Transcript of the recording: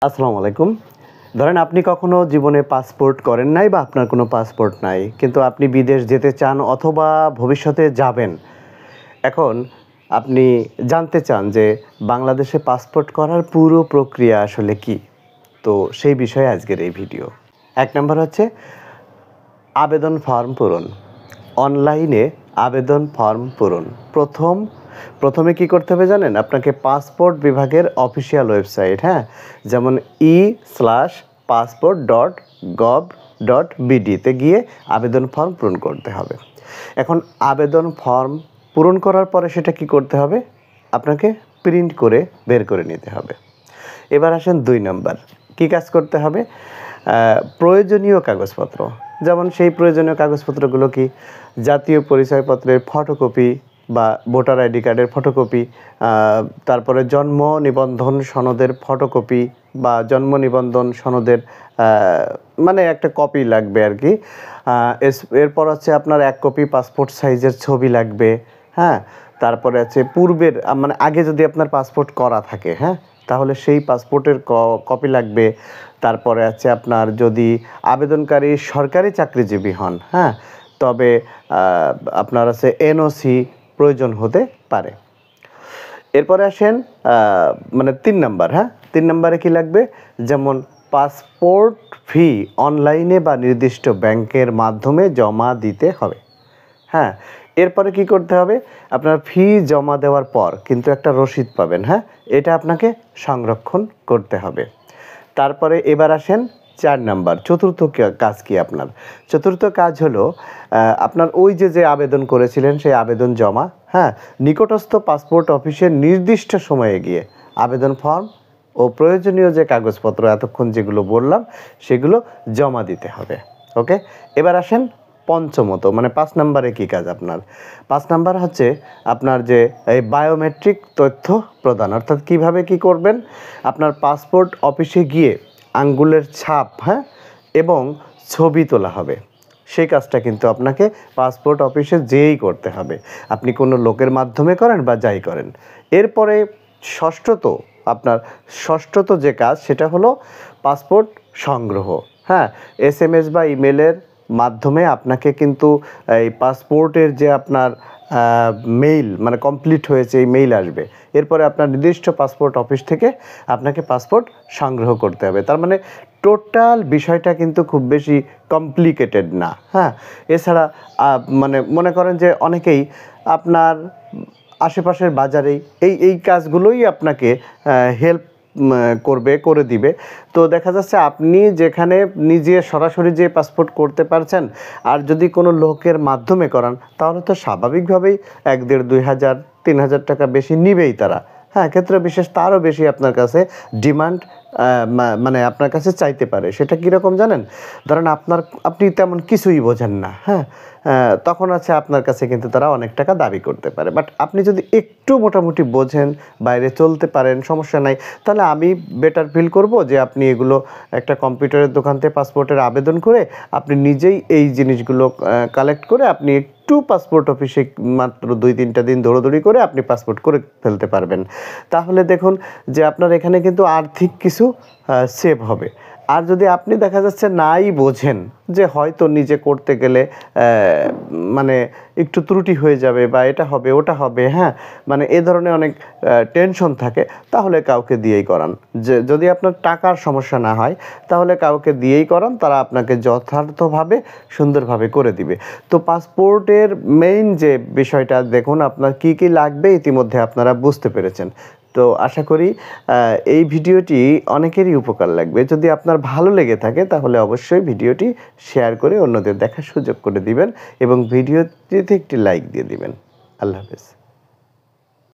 আসসালামু আলাইকুম। ধরেন আপনি কখনো জীবনে পাসপোর্ট করেন নাই বা আপনার কোনো পাসপোর্ট নাই। কিন্তু আপনি বিদেশ যেতে চান অথবা ভবিষ্যতে যাবেন। এখন আপনি জানতে চান যে বাংলাদেশে পাসপোর্ট করার পুরো প্রক্রিয়া আসলে কী? তো সেই বিষয়ে আজকের এই ভিডিও। ১ নাম্বার হচ্ছে আবেদন ফর্ম পূরণ। অনলাইনে আবেদন ফর্ম পূরণ। প্রথমে কি করতে হবে জানেন? আপনাকে পাসপোর্ট বিভাগের অফিসিয়াল ওয়েবসাইট, যেমন e/passport.gov.bd তে গিয়ে আবেদন ফর্ম পূরণ করতে হবে। এখন আবেদন ফর্ম পূরণ করার পরে সেটা কি করতে হবে? আপনাকে প্রিন্ট করে বের করে নিতে হবে। এবার আসেন ২ নাম্বার। কী কাজ করতে হবে? প্রয়োজনীয় কাগজপত্র, যেমন সেই প্রয়োজনীয় কাগজপত্রগুলো কি? জাতীয় পরিচয়পত্রের ফটোকপি বা ভোটার আইডি কার্ডের ফটোকপি, তারপরে জন্ম নিবন্ধন সনদের ফটোকপি বা জন্ম নিবন্ধন সনদের মানে একটা কপি লাগবে আর কি। এরপর হচ্ছে আপনার ১ কপি পাসপোর্ট সাইজের ছবি লাগবে। তারপরে আছে পূর্বের মানে আগে যদি আপনার পাসপোর্ট করা থাকে, তাহলে সেই পাসপোর্টের কপি লাগবে। তারপরে আছে আপনার যদি আবেদনকারী সরকারি চাকরিজীবী হন, তবে আপনার আছে এনওসি প্রয়োজন হতে পারে। এরপরে আসেন মানে ৩ নাম্বার। ৩ নাম্বারে কী লাগবে? যেমন পাসপোর্ট ফি অনলাইনে বা নির্দিষ্ট ব্যাংকের মাধ্যমে জমা দিতে হবে। এরপরে কি করতে হবে? আপনার ফি জমা দেওয়ার পর কিন্তু একটা রসিদ পাবেন, এটা আপনাকে সংরক্ষণ করতে হবে। তারপরে এবার আসেন ৪ নাম্বার, চতুর্থ কাজ কি আপনার? চতুর্থ কাজ হলো আপনার ওই যে আবেদন করেছিলেন সেই আবেদন জমা, নিকটস্থ পাসপোর্ট অফিসের নির্দিষ্ট সময়ে গিয়ে আবেদন ফর্ম ও প্রয়োজনীয় যে কাগজপত্র এতক্ষণ যেগুলো বললাম সেগুলো জমা দিতে হবে। ওকে, এবার আসেন পঞ্চমত, মানে ৫ নাম্বারে কী কাজ আপনার? ৫ নাম্বার হচ্ছে আপনার যে এই বায়োমেট্রিক তথ্য প্রদান, অর্থাৎ কীভাবে কী করবেন? আপনার পাসপোর্ট অফিসে গিয়ে আঙ্গুলের ছাপ এবং ছবি তোলা হবে। সেই কাজটা কিন্তু আপনাকে পাসপোর্ট অফিসে যেয়েই করতে হবে, আপনি কোনো লোকের মাধ্যমে করেন বা যাই করেন। এরপরে ষষ্ঠত যে কাজ সেটা হলো পাসপোর্ট সংগ্রহ। SMS বা ইমেলের মাধ্যমে আপনাকে কিন্তু এই পাসপোর্টের যে আপনার মেইল মানে কমপ্লিট হয়েছে এই মেইল আসবে। এরপরে আপনার নির্দিষ্ট পাসপোর্ট অফিস থেকে আপনাকে পাসপোর্ট সংগ্রহ করতে হবে। তার মানে টোটাল বিষয়টা কিন্তু খুব বেশি কমপ্লিকেটেড না। এছাড়া মানে মনে করেন যে অনেকেই আপনার আশেপাশের বাজারেই এই কাজগুলোই আপনাকে হেল্প করে দিবে। তো দেখা যাচ্ছে আপনি যেখানে নিজে সরাসরি যে পাসপোর্ট করতে পারছেন, আর যদি কোনো লোকের মাধ্যমে করান তাহলে তো স্বাভাবিকভাবেই ১,৫০০, ২,০০০, ৩,০০০ টাকা বেশি নিবেই তারা। ক্ষেত্র বিশেষ তারও বেশি আপনার কাছে ডিমান্ড মানে আপনার কাছে চাইতে পারে। সেটা কীরকম জানেন? ধরেন আপনি তেমন কিছুই বোঝেন না, তখন আছে আপনার কাছে কিন্তু তারা অনেক টাকা দাবি করতে পারে। বাট আপনি যদি একটু মোটামুটি বোঝেন, বাইরে চলতে পারেন, সমস্যা নাই, তাহলে আমি বেটার ফিল করব যে আপনি এগুলো একটা কম্পিউটারের দোকান থেকে পাসপোর্টের আবেদন করে আপনি নিজেই এই জিনিসগুলো কালেক্ট করে আপনি একটু পাসপোর্ট অফিসে মাত্র ২-৩টা দিন দৌড়াদৌড়ি করে আপনি পাসপোর্ট করে ফেলতে পারবেন। তাহলে দেখুন যে আপনার এখানে কিন্তু আর্থিক কিছু সেভ হবে। আর যদি আপনি দেখা যাচ্ছে নাই বোঝেন, যে হয়তো নিজে করতে গেলে মানে একটু ত্রুটি হয়ে যাবে বা এটা হবে ওটা হবে, মানে এ ধরনের অনেক টেনশন থাকে, তাহলে কাউকে দিয়েই করান। যদি আপনার টাকার সমস্যা না হয় তাহলে কাউকে দিয়েই করান, তারা আপনাকে যথার্থভাবে সুন্দরভাবে করে দিবে। তো পাসপোর্টের মেইন যে বিষয়টা দেখুন, আপনার কী কী লাগবে ইতিমধ্যে আপনারা বুঝতে পেরেছেন। তো আশা করি এই ভিডিওটি অনেকেরই উপকার লাগবে। যদি আপনার ভালো লেগে থাকে তাহলে অবশ্যই ভিডিওটি শেয়ার করে অন্যদের দেখার সুযোগ করে দিবেন এবং ভিডিওটিতে একটি লাইক দিয়ে দিবেন। আল্লাহ হাফেজ।